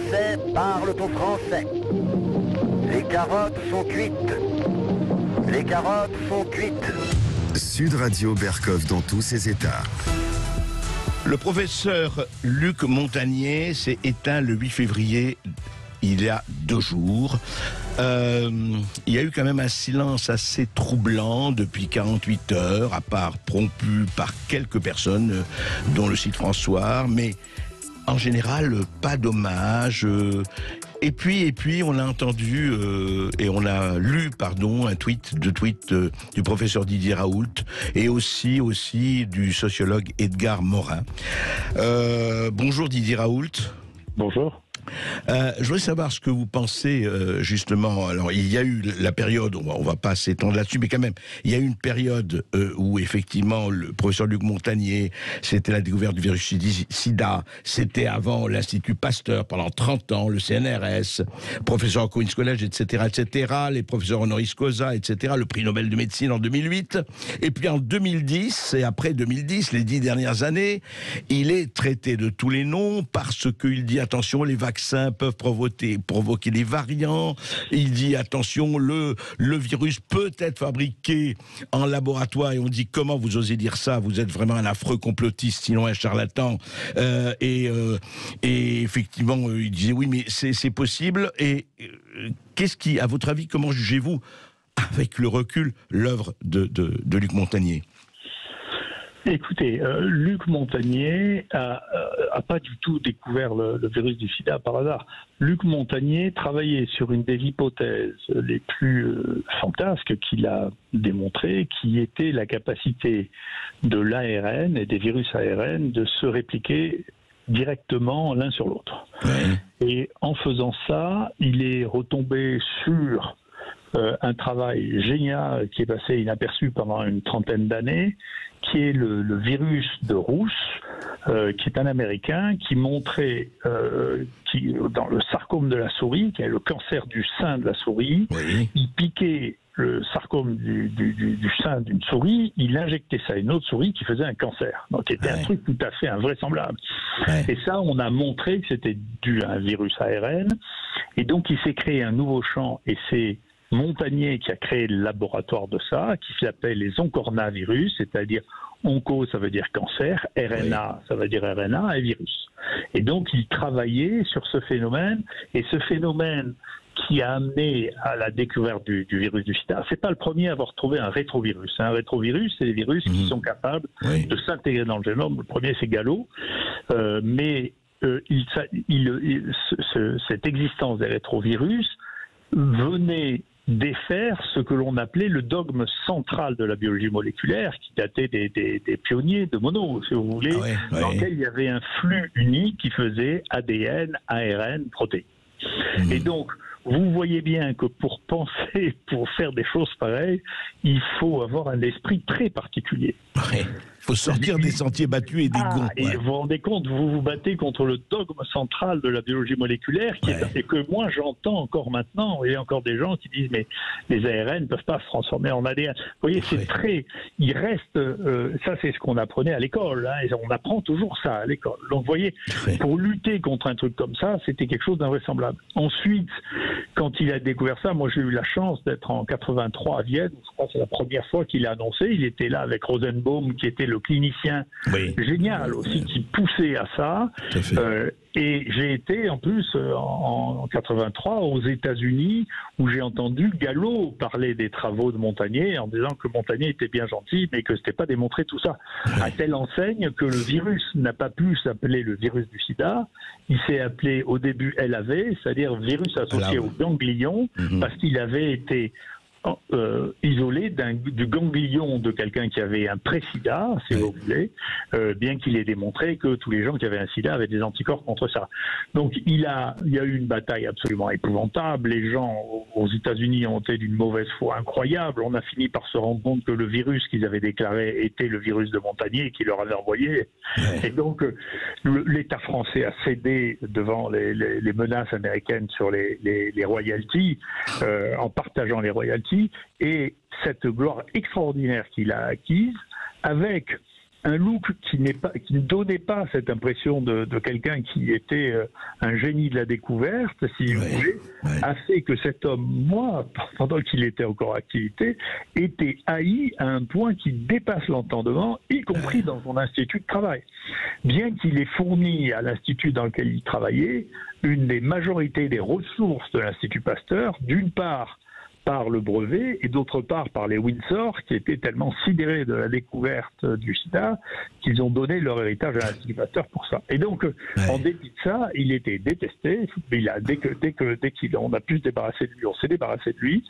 Français parlent aux Français. Les carottes sont cuites. Les carottes sont cuites. Sud Radio Berkov dans tous ses états. Le professeur Luc Montagnier s'est éteint le 8 février, il y a 2 jours. Il y a eu quand même un silence assez troublant depuis 48 heures, à part rompu par quelques personnes, dont le site François, mais en général, pas d'hommage. Et puis, on a entendu et on a lu, un tweet du professeur Didier Raoult et aussi du sociologue Edgar Morin. Bonjour Didier Raoult. Bonjour. Je voudrais savoir ce que vous pensez justement. Alors il y a eu la période, on va pas s'étendre là-dessus, mais quand même, il y a eu une période où effectivement le professeur Luc Montagnier, c'était la découverte du virus SIDA, c'était avant l'Institut Pasteur pendant 30 ans, le CNRS, professeur au Queen's College, etc., les professeurs honoris causa, etc., le prix Nobel de médecine en 2008, et puis en 2010, et après 2010, les 10 dernières années, il est traité de tous les noms parce qu'il dit attention, les vaccins peuvent provoquer des variants. Il dit attention, le virus peut être fabriqué en laboratoire, et on dit comment vous osez dire ça, vous êtes vraiment un affreux complotiste, sinon un charlatan. Et effectivement, il disait oui, mais c'est possible. Et qu'est-ce qui, à votre avis, comment jugez-vous, avec le recul, l'œuvre de Luc Montagnier? Écoutez, Luc Montagnier a pas du tout découvert le virus du sida par hasard. Luc Montagnier travaillait sur une des hypothèses les plus fantasques qu'il a démontrées, qui était la capacité de l'ARN et des virus ARN de se répliquer directement l'un sur l'autre. Ouais. Et en faisant ça, il est retombé sur un travail génial qui est passé inaperçu pendant une trentaine d'années, qui est le virus de Rousse, qui est un Américain qui montrait dans le sarcome de la souris, qui est le cancer du sein de la souris, oui. Il piquait le sarcome du sein d'une souris, il injectait ça à une autre souris qui faisait un cancer. Donc c'était un truc tout à fait invraisemblable. Ouais. Et ça, on a montré que c'était dû à un virus ARN. Et donc il s'est créé un nouveau champ, et c'est Montagnier qui a créé le laboratoire de ça, qui s'appelle les oncornavirus, c'est-à-dire onco, ça veut dire cancer, RNA, oui. Ça veut dire RNA, et virus. Et donc, il travaillait sur ce phénomène, et ce phénomène qui a amené à la découverte du virus du sida, c'est pas le premier à avoir trouvé un rétrovirus. Un rétrovirus, c'est des virus qui sont capables de s'intégrer dans le génome. Le premier, c'est Gallo, mais cette existence des rétrovirus venait défaire ce que l'on appelait le dogme central de la biologie moléculaire, qui datait des pionniers de Monod, si vous voulez, dans lequel il y avait un flux unique qui faisait ADN, ARN, protéines. Et donc, vous voyez bien que pour penser, pour faire des choses pareilles, il faut avoir un esprit très particulier. Il faut sortir des sentiers battus et des gonds. Et vous vous rendez compte, vous vous battez contre le dogme central de la biologie moléculaire, et que moi j'entends encore maintenant. Il y a encore des gens qui disent mais les ARN ne peuvent pas se transformer en ADN. Vous voyez, c'est très... Il reste... ça, c'est ce qu'on apprenait à l'école. Hein, et on apprend toujours ça à l'école. Donc, vous voyez, pour lutter contre un truc comme ça, c'était quelque chose d'invraisemblable. Ensuite, quand il a découvert ça, moi j'ai eu la chance d'être en 83 à Vienne. Je crois que c'est la première fois qu'il a annoncé. Il était là avec Rosenbaum, qui était le clinicien génial aussi, qui poussait à ça. Et j'ai été en plus en 83 aux États-Unis, où j'ai entendu Gallo parler des travaux de Montagnier en disant que Montagnier était bien gentil, mais que c'était pas démontré tout ça. À telle enseigne que le virus n'a pas pu s'appeler le virus du sida. Il s'est appelé au début LAV, c'est-à-dire virus associé au ganglion, parce qu'il avait été isolé du ganglion de quelqu'un qui avait un pré-sida, si vous voulez, bien qu'il ait démontré que tous les gens qui avaient un sida avaient des anticorps contre ça. Donc il y a eu une bataille absolument épouvantable. Les gens aux États-Unis ont été d'une mauvaise foi incroyable. On a fini par se rendre compte que le virus qu'ils avaient déclaré était le virus de Montagnier qui leur avait envoyé. Et donc l'État français a cédé devant les menaces américaines sur les royalties, en partageant les royalties. Et cette gloire extraordinaire qu'il a acquise avec un look qui ne donnait pas cette impression de quelqu'un qui était un génie de la découverte, si vous voulez, a fait que cet homme, pendant qu'il était encore en activité, était haï à un point qui dépasse l'entendement, y compris dans son institut de travail. Bien qu'il ait fourni à l'institut dans lequel il travaillait une des majorités des ressources de l'Institut Pasteur, d'une part par le brevet et d'autre part par les Windsor qui étaient tellement sidérés de la découverte du sida qu'ils ont donné leur héritage à l'Institut Pasteur pour ça. Et donc, en dépit de ça, il était détesté. Dès qu'on a pu se débarrasser de lui, on s'est débarrassé de lui.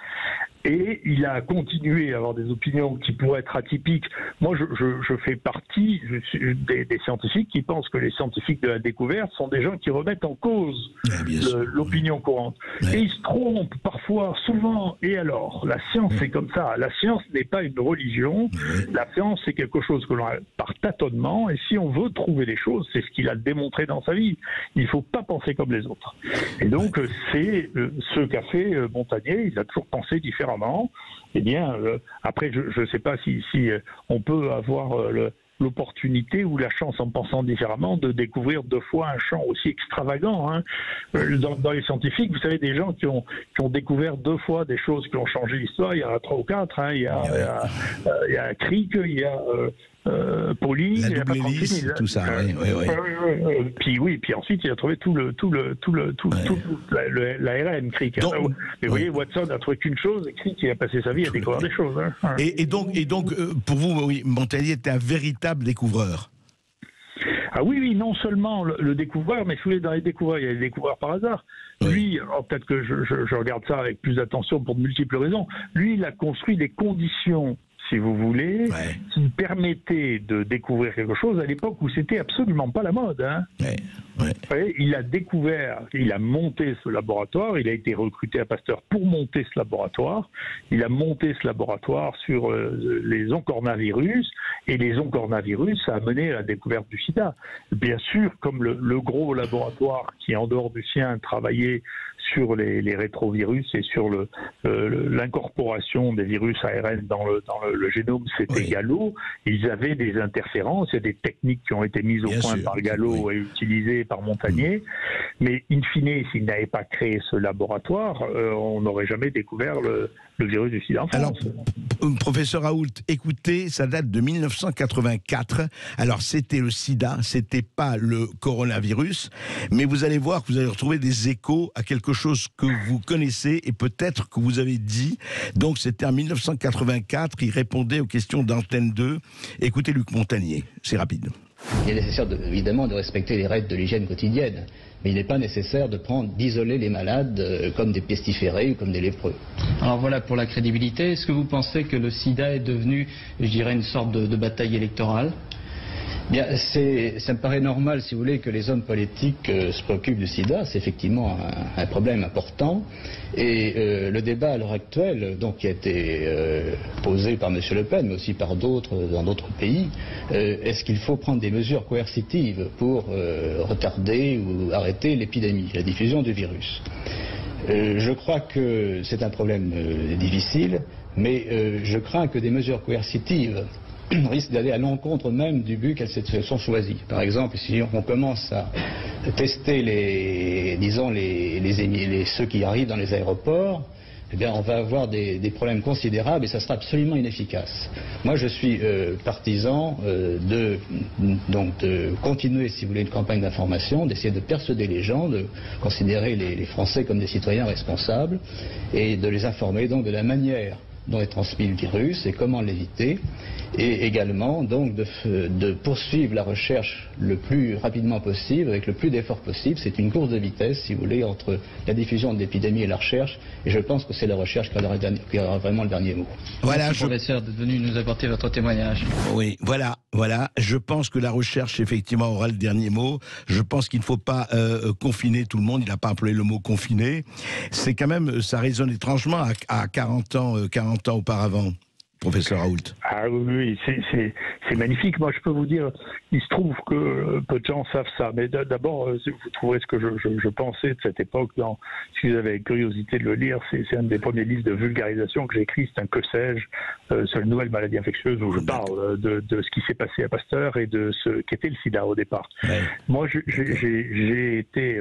Et il a continué à avoir des opinions qui pourraient être atypiques. Moi, je fais partie des scientifiques qui pensent que les scientifiques de la découverte sont des gens qui remettent en cause l'opinion courante. Et ils se trompent parfois, souvent. Et alors, la science, c'est comme ça. La science n'est pas une religion. La science, c'est quelque chose que l'on a par tâtonnement. Et si on veut trouver les choses, c'est ce qu'il a démontré dans sa vie. Il ne faut pas penser comme les autres. Et donc, c'est ce qu'a fait Montagnier. Il a toujours pensé différemment. Eh bien, après, je ne sais pas si on peut avoir l'opportunité ou la chance, en pensant différemment, de découvrir 2 fois un champ aussi extravagant. Hein. Dans les scientifiques, vous savez, des gens qui ont découvert 2 fois des choses qui ont changé l'histoire, il y en a 3 ou 4. Hein. Il y a Crick, il y a Pauline, la double hélice, tout ça. Puis ensuite il a trouvé l'ARN, Crick. Mais vous voyez, Watson a trouvé qu'une chose, et Crick il a passé sa vie à découvrir des choses. Hein. Et donc, pour vous, Montagnier était un véritable découvreur. Ah oui, non seulement le découvreur, mais dans les découvreurs, il y a des découvreurs par hasard. Lui, peut-être que je regarde ça avec plus d'attention pour de multiples raisons, lui, il a construit des conditions, si vous voulez, qui permettaient de découvrir quelque chose à l'époque où c'était absolument pas la mode. Hein. Il a découvert, il a monté ce laboratoire, il a été recruté à Pasteur pour monter ce laboratoire. Il a monté ce laboratoire sur les oncornavirus, et les oncornavirus, ça a mené à la découverte du sida. Bien sûr, comme le gros laboratoire qui, en dehors du sien, travaillait sur les rétrovirus et sur l'incorporation des virus ARN dans le génome, c'était Gallo. Ils avaient des interférences, il y a des techniques qui ont été mises au point par Gallo et utilisées par Montagnier. Mais in fine, s'il n'avait pas créé ce laboratoire, on n'aurait jamais découvert le virus du sida en France. Alors, professeur Raoult, écoutez, ça date de 1984. Alors, c'était le sida, c'était pas le coronavirus, mais vous allez voir que vous allez retrouver des échos à quelque chose que vous connaissez et peut-être que vous avez dit. Donc, c'était en 1984, il répondait aux questions d'Antenne 2. Écoutez Luc Montagnier, c'est rapide. Il est nécessaire évidemment de respecter les règles de l'hygiène quotidienne, mais il n'est pas nécessaire d'isoler les malades comme des pestiférés ou comme des lépreux. Alors voilà pour la crédibilité. Est-ce que vous pensez que le sida est devenu, je dirais, une sorte de bataille électorale ? Bien, ça me paraît normal, si vous voulez, que les hommes politiques se préoccupent du sida. C'est effectivement un problème important. Et le débat à l'heure actuelle, donc, qui a été posé par M. Le Pen, mais aussi par d'autres dans d'autres pays, est-ce qu'il faut prendre des mesures coercitives pour retarder ou arrêter l'épidémie, la diffusion du virus? Je crois que c'est un problème difficile, mais je crains que des mesures coercitives risque d'aller à l'encontre même du but qu'elles se sont choisies. Par exemple, si on commence à tester ceux qui arrivent dans les aéroports, eh bien, on va avoir des problèmes considérables et ça sera absolument inefficace. Moi, je suis partisan de continuer, si vous voulez, une campagne d'information, d'essayer de persuader les gens, de considérer les Français comme des citoyens responsables et de les informer donc de la manière dont est transmis le virus et comment l'éviter, et également donc de poursuivre la recherche le plus rapidement possible, avec le plus d'efforts possible. C'est une course de vitesse, si vous voulez, entre la diffusion de l'épidémie et la recherche, et je pense que c'est la recherche qui aura vraiment le dernier mot. Voilà, merci, professeur, d'être venu nous apporter votre témoignage. Oui, voilà. Je pense que la recherche, effectivement, aura le dernier mot. Je pense qu'il ne faut pas confiner tout le monde. Il n'a pas employé le mot confiner. C'est quand même, ça résonne étrangement à 40 ans auparavant. professeur Raoult. Ah oui, c'est magnifique. Moi, je peux vous dire, il se trouve que peu de gens savent ça. Mais d'abord, vous trouverez ce que je pensais de cette époque. Si vous avez curiosité de le lire, c'est un des premiers livres de vulgarisation que j'ai écrit. C'est un que sais-je sur les nouvelles maladies infectieuses où je parle de ce qui s'est passé à Pasteur et de ce qu'était le sida au départ. Ouais. Moi, j'ai été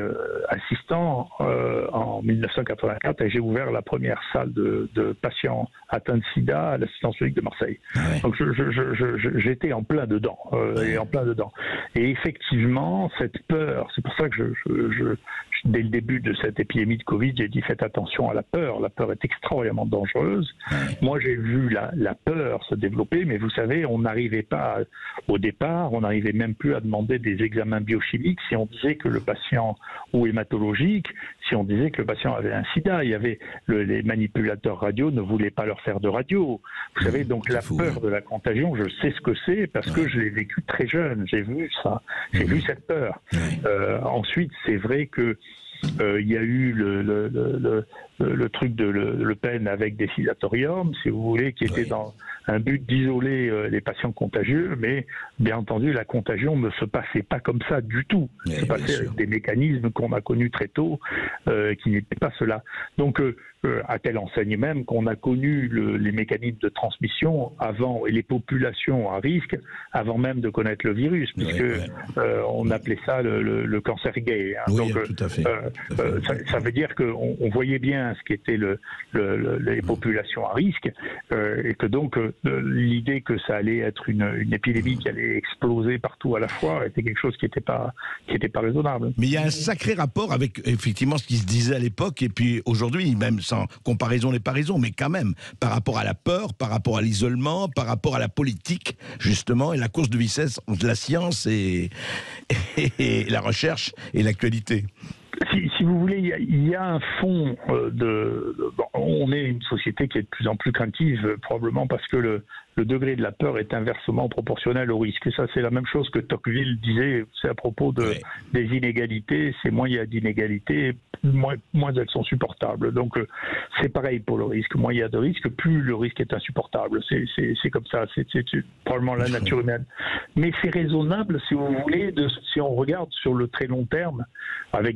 assistant en 1984 et j'ai ouvert la première salle de patients atteints de sida à l'assistance publique de Marseille. Ouais. Donc j'étais en plein dedans, Et effectivement, cette peur, c'est pour ça que dès le début de cette épidémie de Covid, j'ai dit faites attention à la peur. La peur est extraordinairement dangereuse. Ouais. Moi, j'ai vu la peur se développer, mais vous savez, on n'arrivait pas au départ, on n'arrivait même plus à demander des examens biochimiques si on disait que le patient, ou hématologique, si on disait que le patient avait un sida. Il y avait les manipulateurs radio ne voulaient pas leur faire de radio. Vous savez, donc la peur de la contagion, je sais ce que c'est parce que je l'ai vécu très jeune. J'ai vu ça, j'ai vu cette peur. Ensuite, c'est vrai que il y a eu le truc de Le Pen avec des cisatoriums, si vous voulez, qui était dans un but d'isoler les patients contagieux, mais bien entendu, la contagion ne se passait pas comme ça du tout. Ça se passait avec des mécanismes qu'on a connus très tôt, qui n'étaient pas ceux-là. Donc, à telle enseigne même qu'on a connu les mécanismes de transmission avant, et les populations à risque, avant même de connaître le virus, puisque on appelait ça le cancer gay. Hein. Oui, donc, tout à fait. Ça veut dire qu'on voyait bien ce qu'étaient les populations à risque, et que donc l'idée que ça allait être une épidémie qui allait exploser partout à la fois était quelque chose qui n'était pas raisonnable. Mais il y a un sacré rapport avec effectivement ce qui se disait à l'époque et puis aujourd'hui, même sans comparaison n'est pas raison, mais quand même par rapport à la peur, par rapport à l'isolement, par rapport à la politique justement et la course de vitesse entre la science et la recherche et l'actualité. Si vous voulez, il y a un fond on est une société qui est de plus en plus craintive, probablement parce que le degré de la peur est inversement proportionnel au risque. Et ça, c'est la même chose que Tocqueville disait, c'est à propos des inégalités, c'est moins il y a d'inégalités, moins elles sont supportables. Donc, c'est pareil pour le risque. Moins il y a de risques, plus le risque est insupportable. C'est comme ça, c'est probablement la nature humaine. Mais c'est raisonnable, si vous voulez, si on regarde sur le très long terme,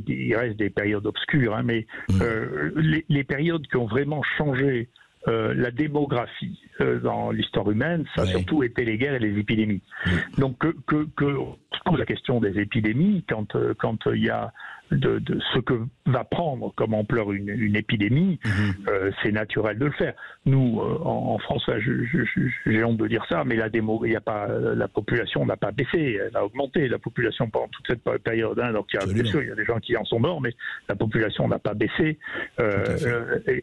il reste des périodes obscures, hein, mais les périodes qui ont vraiment changé la démographie dans l'histoire humaine, ça a surtout été les guerres et les épidémies. Donc la question des épidémies, quand il y a de ce que va prendre comme ampleur une épidémie, c'est naturel de le faire. Nous, en France, j'ai honte de dire ça, mais la population n'a pas baissé, elle a augmenté, la population pendant toute cette période. Hein, donc bien sûr, il y a des gens qui en sont morts, mais la population n'a pas baissé.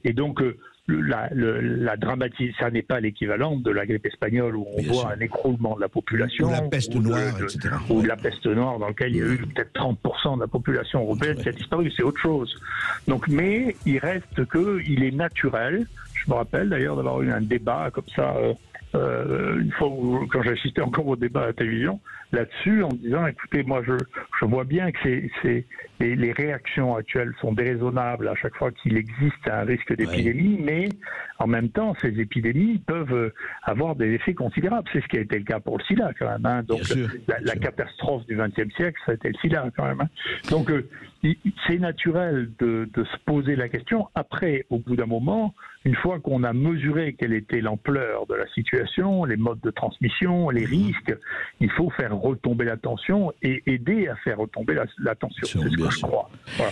Et donc, la dramatisation, ça n'est pas l'équivalent de la grippe espagnole où on voit un écroulement de la population. Ou la peste noire, etc. Ou la peste noire dans laquelle il y a eu peut-être 30% de la population européenne qui a disparu, c'est autre chose. Donc, mais il reste qu'il est naturel. Je me rappelle d'ailleurs d'avoir eu un débat comme ça une fois quand j'ai assisté encore au débat à la télévision là-dessus, en me disant écoutez, moi je vois bien que les réactions actuelles sont déraisonnables à chaque fois qu'il existe un risque d'épidémie, mais en même temps ces épidémies peuvent avoir des effets considérables. C'est ce qui a été le cas pour le sida quand même. Hein. Donc la catastrophe du XXe siècle, ça a été le sida quand même. Hein. Donc c'est naturel de se poser la question. Après, au bout d'un moment, une fois qu'on a mesuré quelle était l'ampleur de la situation, les modes de transmission, les risques, il faut faire retomber la tension et aider à faire retomber la tension. C'est ce que je crois. Voilà.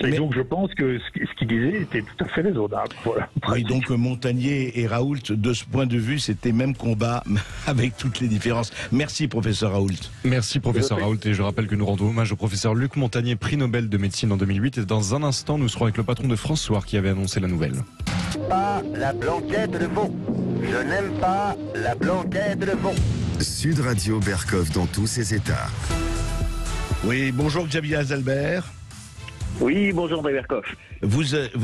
Et donc je pense que ce qu'il disait était tout à fait raisonnable. Voilà. Oui, donc Montagnier et Raoult, de ce point de vue, c'était même combat avec toutes les différences. Merci professeur Raoult. Merci professeur Raoult, et je rappelle que nous rendons hommage au professeur Luc Montagnier, prix Nobel de médecine en 2008, et dans un instant nous serons avec le patron de France Soir qui avait annoncé la nouvelle. Pas la blanquette de veau. Je n'aime pas la blanquette de veau. Sud Radio Berkov dans tous ses états. Oui, bonjour Xavier Azalbert. Oui, bonjour André Berkoff. Vous êtes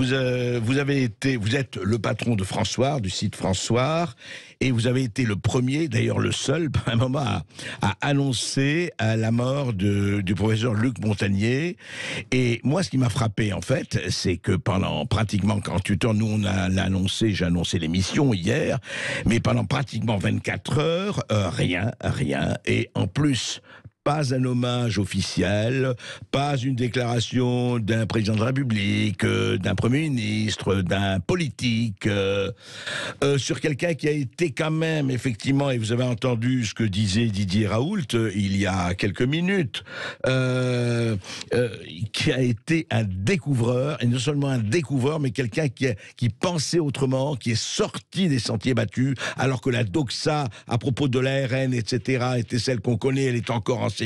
le patron de François, du site François, et vous avez été le premier, d'ailleurs le seul, par un moment, à annoncer la mort du professeur Luc Montagnier. Et moi, ce qui m'a frappé, en fait, c'est que pendant pratiquement 48 heures, nous, j'ai annoncé l'émission hier, mais pendant pratiquement 24 heures, rien. Et en plus, pas un hommage officiel, pas une déclaration d'un président de la République, d'un Premier ministre, d'un politique, sur quelqu'un qui a été quand même, effectivement, et vous avez entendu ce que disait Didier Raoult il y a quelques minutes, qui a été un découvreur, et non seulement un découvreur, mais quelqu'un qui pensait autrement, qui est sorti des sentiers battus, alors que la doxa, à propos de l'ARN, etc., était celle qu'on connaît, elle est encore enseignée,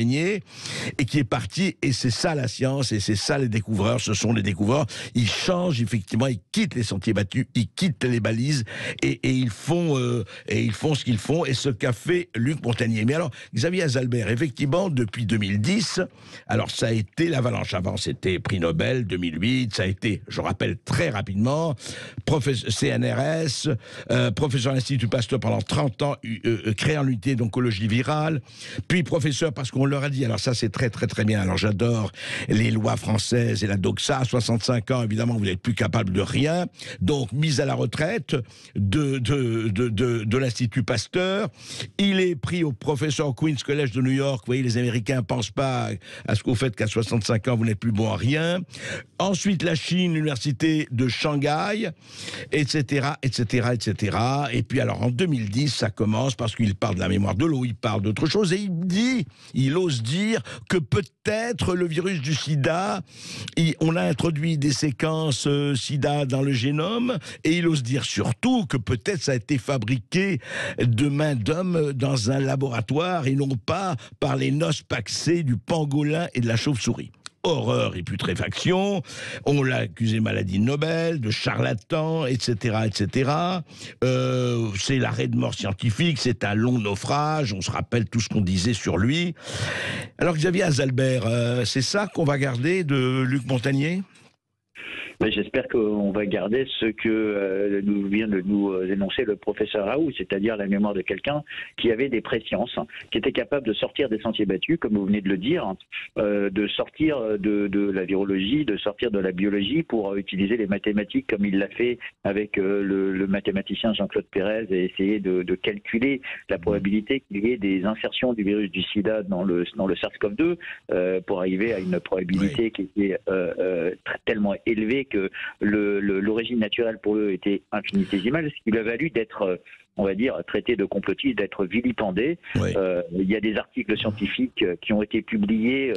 et qui est parti, et c'est ça la science, et c'est ça les découvreurs, ce sont les découvreurs, ils changent effectivement, ils quittent les sentiers battus, ils quittent les balises, et ils font ce qu'ils font, et ce qu'a fait Luc Montagnier. Mais alors, Xavier Azalbert, effectivement, depuis 2010, alors ça a été l'avalanche, avant c'était prix Nobel, 2008, ça a été, je rappelle très rapidement, CNRS, professeur à l'Institut Pasteur pendant 30 ans, créant l'unité d'oncologie virale, puis professeur parce qu'on leur a dit, alors ça c'est très bien, alors j'adore les lois françaises et la doxa, à 65 ans évidemment vous n'êtes plus capable de rien, donc mise à la retraite de l'Institut Pasteur, il est pris au professeur au Queen's College de New York, vous voyez les Américains ne pensent pas à ce qu'au fait qu'à 65 ans vous n'êtes plus bon à rien, ensuite la Chine, l'université de Shanghai, etc., et puis alors en 2010 ça commence parce qu'il parle de la mémoire de l'eau, il parle d'autre chose, et il ose dire que peut-être le virus du sida, on a introduit des séquences sida dans le génome, et il ose dire surtout que peut-être ça a été fabriqué de main d'homme dans un laboratoire et non pas par les noces paxées du pangolin et de la chauve-souris. Horreur et putréfaction, on l'a accusé de maladie de Nobel, de charlatan, etc. C'est l'arrêt de mort scientifique, c'est un long naufrage, on se rappelle tout ce qu'on disait sur lui. Alors Xavier Azalbert, c'est ça qu'on va garder de Luc Montagnier ? Mais j'espère qu'on va garder ce que nous vient de nous énoncer le professeur Raoult, c'est-à-dire la mémoire de quelqu'un qui avait des présciences, qui était capable de sortir des sentiers battus, comme vous venez de le dire, de sortir de la virologie, de sortir de la biologie pour utiliser les mathématiques comme il l'a fait avec le mathématicien Jean-Claude Pérez et essayer de calculer la probabilité qu'il y ait des insertions du virus du sida dans le SARS-CoV-2 pour arriver à une probabilité qui était tellement élevée que l'origine naturelle pour eux était infinitésimale, ce qui lui a valu d'être, on va dire, traité de complotiste, d'être vilipendé. Oui. Il y a des articles scientifiques qui ont été publiés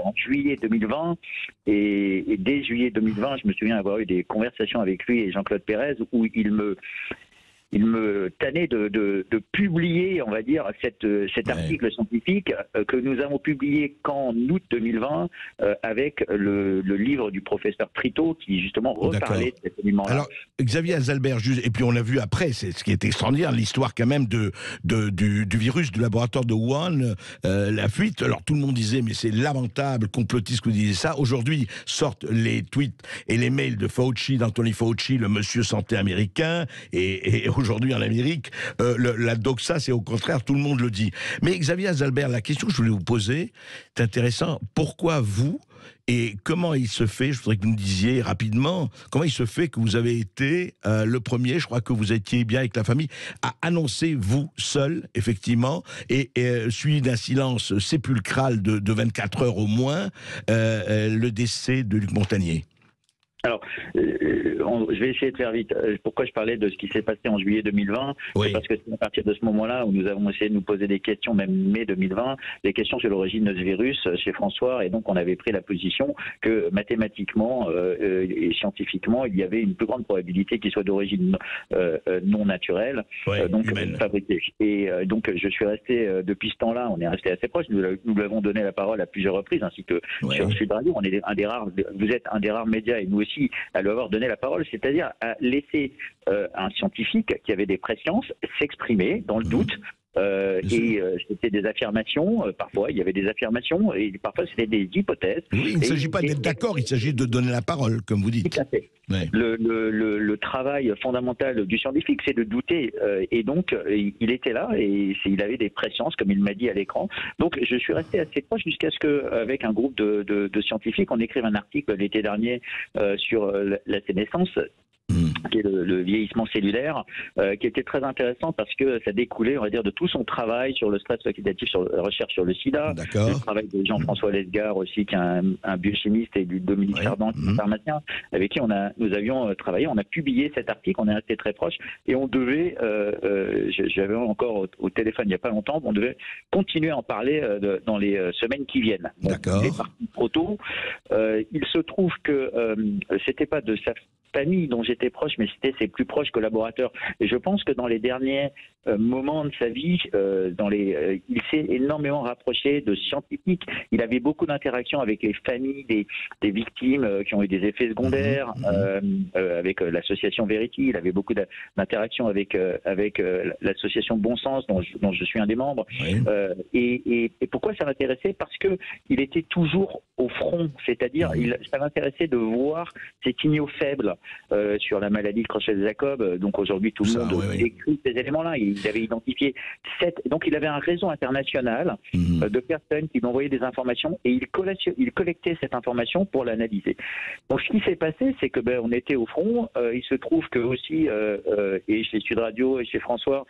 en juillet 2020, et dès juillet 2020, je me souviens avoir eu des conversations avec lui et Jean-Claude Pérez où il me tannait de publier, on va dire, cet article scientifique que nous avons publié qu'en août 2020 avec le livre du professeur Trito qui justement reparlait de cet élément-là. Alors, Xavier Azalbert, et puis on l'a vu après, c'est ce qui est extraordinaire, l'histoire quand même du virus du laboratoire de Wuhan, la fuite. Alors tout le monde disait, mais c'est lamentable, complotiste que vous disiez ça. Aujourd'hui, sortent les tweets et les mails de Fauci, d'Anthony Fauci, le monsieur santé américain, et aujourd'hui en Amérique, la doxa, c'est au contraire, tout le monde le dit. Mais Xavier Azalbert, la question que je voulais vous poser, c'est intéressant, pourquoi vous, et comment il se fait, je voudrais que vous me disiez rapidement, comment il se fait que vous avez été le premier, je crois que vous étiez bien avec la famille, à annoncer, vous, seul, effectivement, et suivi d'un silence sépulcral de 24 heures au moins, le décès de Luc Montagnier. Alors, je vais essayer de faire vite. Pourquoi je parlais de ce qui s'est passé en juillet 2020 ? Oui. C'est parce que c'est à partir de ce moment-là où nous avons essayé de nous poser des questions, même mai 2020, des questions sur l'origine de ce virus chez François, et donc on avait pris la position que mathématiquement et scientifiquement, il y avait une plus grande probabilité qu'il soit d'origine non naturelle, donc fabriquée. Et donc je suis resté, depuis ce temps-là, on est resté assez proche, nous lui avons donné la parole à plusieurs reprises, ainsi que sur Sud Radio, on est un des rares, vous êtes un des rares médias, et nous aussi, à lui avoir donné la parole, c'est-à-dire à laisser un scientifique qui avait des présciences s'exprimer dans le doute, C'était des affirmations, parfois il y avait des affirmations, et parfois c'était des hypothèses. Oui, il ne s'agit pas d'être d'accord, il s'agit de donner la parole, comme vous dites. Tout à fait. Ouais. Le travail fondamental du scientifique, c'est de douter, et donc il était là, et il avait des présciences, comme il m'a dit à l'écran. Donc je suis resté assez proche jusqu'à ce qu'avec un groupe de scientifiques, on écrive un article l'été dernier sur la sénescence, qui est le vieillissement cellulaire, qui était très intéressant parce que ça découlait, on va dire, de tout son travail sur le stress oxydatif, sur la recherche sur le sida, le travail de Jean-François Lesgard aussi, qui est un biochimiste, et du Dominique Chardin, qui est un pharmacien, avec qui nous avions travaillé. On a publié cet article, on est resté très proche, et on devait, j'avais encore au téléphone il n'y a pas longtemps, on devait continuer à en parler dans les semaines qui viennent. D'accord. Il est parti trop tôt. Il se trouve que c'était pas de sa famille dont j'étais proche, mais c'était ses plus proches collaborateurs. Et je pense que dans les derniers moments de sa vie, il s'est énormément rapproché de scientifiques. Il avait beaucoup d'interactions avec les familles des victimes qui ont eu des effets secondaires, avec l'association Verity. Il avait beaucoup d'interactions avec l'association Bon Sens, dont je suis un des membres. Oui. Et pourquoi ça m'intéressait? Parce que il était toujours au front, c'est-à-dire ça m'intéressait de voir ces signaux faibles sur la maladie de Creutzfeldt-Jakob. Donc aujourd'hui, tout le monde écrit ces éléments-là. Il avait identifié 7. Donc il avait un réseau international de personnes qui lui envoyaient des informations, et il collectait cette information pour l'analyser. Donc ce qui s'est passé, c'est que on était au front. Il se trouve que aussi, et chez Sud Radio et chez François,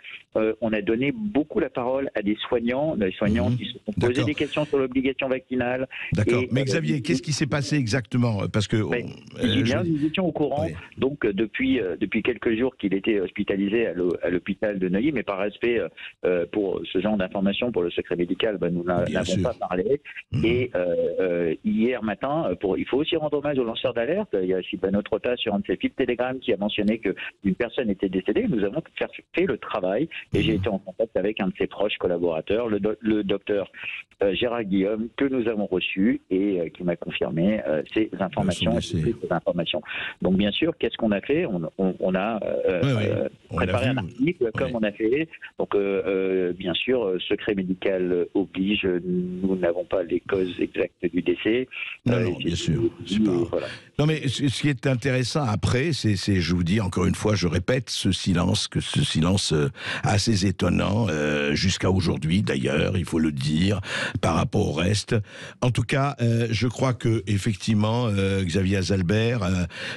on a donné beaucoup la parole à des soignants qui se sont posés des questions sur l'obligation vaccinale. D'accord. Mais Xavier, qu'est-ce qui s'est passé exactement? Parce que nous étions au courant. Donc depuis quelques jours qu'il était hospitalisé à l'hôpital de Neuilly, mais par respect pour ce genre d'informations, pour le secret médical, nous n'avons pas parlé. Et hier matin, il faut aussi rendre hommage aux lanceurs d'alerte. Il y a Sylvano Trotta sur un de ses fils Telegram qui a mentionné qu'une personne était décédée. Nous avons fait le travail, et j'ai été en contact avec un de ses proches collaborateurs, le docteur Gérard Guillaume, que nous avons reçu et qui m'a confirmé ces informations. Donc bien sûr, qu'est-ce qu'on a fait? On a préparé un article comme on a fait. Donc bien sûr, secret médical oblige, nous n'avons pas les causes exactes du décès. Non, bien sûr. Voilà. Non, mais ce qui est intéressant après, c'est, je vous dis encore une fois, je répète, ce silence assez étonnant, jusqu'à aujourd'hui d'ailleurs, il faut le dire, par rapport au reste. En tout cas, je crois que effectivement, Xavier Azalbert,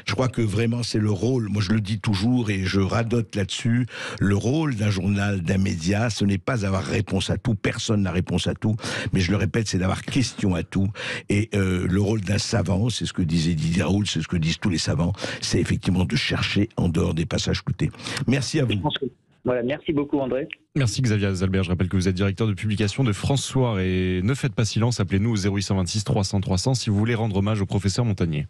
je crois que vraiment c'est le rôle, moi je le dis toujours et je radote là-dessus, le rôle d'un journal, d'un média, ce n'est pas d'avoir réponse à tout, personne n'a réponse à tout, mais je le répète, c'est d'avoir question à tout. Et le rôle d'un savant, c'est ce que disait Didier Raoult, c'est ce que disent tous les savants, c'est effectivement de chercher en dehors des passages cloutés. Merci à vous. Voilà, merci beaucoup André. Merci Xavier Azalbert, je rappelle que vous êtes directeur de publication de France Soir, et ne faites pas silence, appelez-nous au 0826 300 300 si vous voulez rendre hommage au professeur Montagnier.